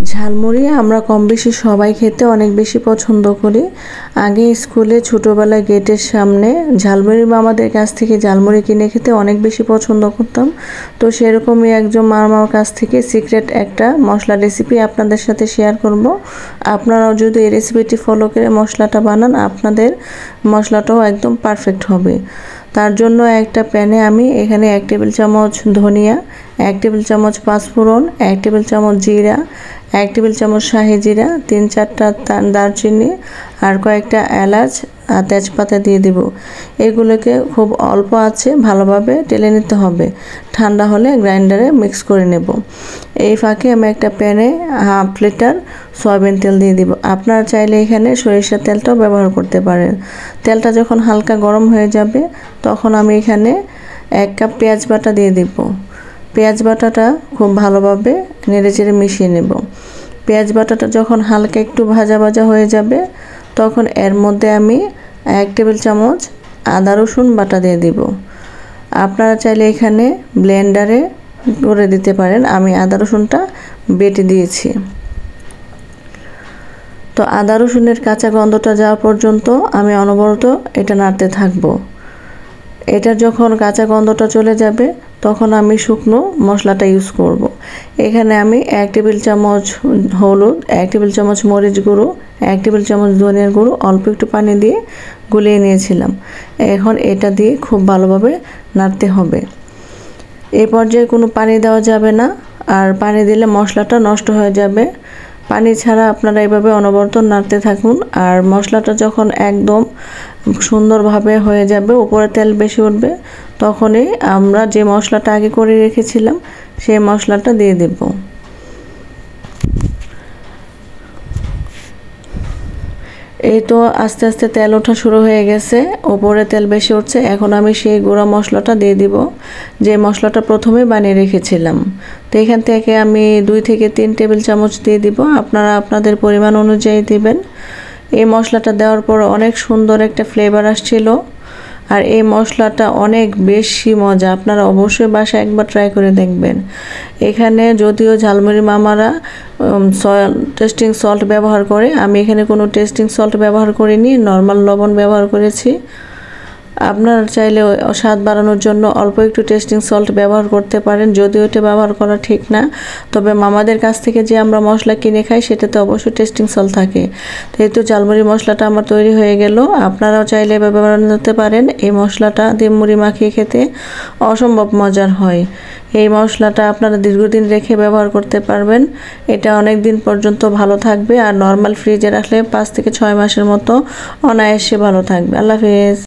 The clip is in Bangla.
ঝালমুড়ি আমরা কম বেশি সবাই খেতে অনেক বেশি পছন্দ করি। আগে স্কুলে ছোটোবেলায় গেটের সামনে ঝালমুড়ি মামাদের কাছ থেকে ঝালমুড়ি কিনে খেতে অনেক বেশি পছন্দ করতাম। তো সেরকমই একজন মামার কাছ থেকে সিক্রেট একটা মশলা রেসিপি আপনাদের সাথে শেয়ার করব। আপনারাও যদি এই রেসিপিটি ফলো করে মশলাটা বানান, আপনাদের মশলাটাও একদম পারফেক্ট হবে। তার জন্য একটা প্যানে আমি এখানে 1 টেবিল চামচ ধনিয়া, 1 টেবিল চামচ পাঁচফোড়ন, 1 টেবিল চামচ জিরা, 1 টেবিল চামচ শাহি জিরা, 3-4টা দারচিনি আর কয়েকটা এলাচ আর তেজপাতা দিয়ে দিব। এগুলোকে খুব অল্প আছে ভালোভাবে টেলে নিতে হবে। ঠান্ডা হলে গ্রাইন্ডারে মিক্স করে নেব। এই ফাঁকে আমি একটা প্যানে 1/2 লিটার সয়াবিন তেল দিয়ে দিব। আপনারা চাইলে এখানে সরিষার তেলটাও ব্যবহার করতে পারেন। তেলটা যখন হালকা গরম হয়ে যাবে তখন আমি এখানে 1 কাপ পেঁয়াজ বাটা দিয়ে দিব। পেঁয়াজ বাটাটা খুব ভালোভাবে নেড়েচেড়ে মিশিয়ে নেব। পেঁয়াজ বাটাটা যখন হালকা একটু ভাজা ভাজা হয়ে যাবে তখন এর মধ্যে আমি 1 টেবিল চামচ আদা রসুন বাটা দিয়ে দিব। আপনারা চাইলে এখানে ব্লেন্ডারে করে দিতে পারেন, আমি আদা রসুনটা বেটে দিয়েছি। তো আদা রসুনের কাঁচা গন্ধটা যাওয়া পর্যন্ত আমি অনবরত এটা নাড়তে থাকবো। এটা যখন কাঁচা গন্ধটা চলে যাবে তখন আমি শুকনো মশলাটা ইউজ করব। এখানে আমি 1 টেবিল চামচ হলুদ, 1 টেবিল চামচ মরিচ গুঁড়ো, 1 টেবিল চামচ ধনিয়ার গুঁড়ো অল্প একটু পানি দিয়ে গুলিয়ে নিয়েছিলাম। এখন এটা দিয়ে খুব ভালোভাবে নাড়তে হবে। এই পর্যায়ে কোনো পানি দেওয়া যাবে না, আর পানি দিলে মশলাটা নষ্ট হয়ে যাবে। পানি ছাড়া আপনারা এভাবে অনবরত নাড়তে থাকুন। আর মশলাটা যখন একদম সুন্দরভাবে হয়ে যাবে, উপরে তেল বেশি উঠবে, তখনই আমরা যে মশলাটা আগে করে রেখেছিলাম সেই মশলাটা দিয়ে দেব। এই তো আস্তে আস্তে তেল ওঠা শুরু হয়ে গেছে, উপরে তেল বেশি উঠছে। এখন আমি সেই গুঁড়া মশলাটা দিয়ে দিব, যে মশলাটা প্রথমে বানিয়ে রেখেছিলাম। তো এখান থেকে আমি 2 থেকে 3 টেবিল চামচ দিয়ে দিব। আপনারা আপনাদের পরিমাণ অনুযায়ী দিবেন। এই মশলাটা দেওয়ার পর অনেক সুন্দর একটা ফ্লেভার আসছিল, আর এই মশলাটা অনেক বেশি মজা। আপনারা অবশ্যই বাসায় একবার ট্রাই করে দেখবেন। এখানে যদিও ঝালমুড়ি মামারা টেস্টিং সল্ট ব্যবহার করে, আমি এখানে কোনো টেস্টিং সল্ট ব্যবহার করিনি, নর্মাল লবণ ব্যবহার করেছি। আপনারা চাইলে স্বাদ বাড়ানোর জন্য অল্প একটু টেস্টিং সল্ট ব্যবহার করতে পারেন, যদিও এটা ব্যবহার করা ঠিক না। তবে মামাদের কাছ থেকে যে আমরা মশলা কিনে খাই সেটাতে অবশ্যই টেস্টিং সল্ট থাকে। তো এই তো ঝালমুড়ি মশলাটা আমার তৈরি হয়ে গেল। আপনারাও চাইলে এভাবে বানাতে পারেন। এই মশলাটা দিয়ে মুড়ি মাখিয়ে খেতে অসম্ভব মজার হয়। এই মশলাটা আপনারা দীর্ঘদিন রেখে ব্যবহার করতে পারবেন। এটা অনেক দিন পর্যন্ত ভালো থাকবে, আর নর্মাল ফ্রিজে রাখলে 5 থেকে 6 মাসের মতো অনায়াসে ভালো থাকবে। আল্লাহ হাফেজ।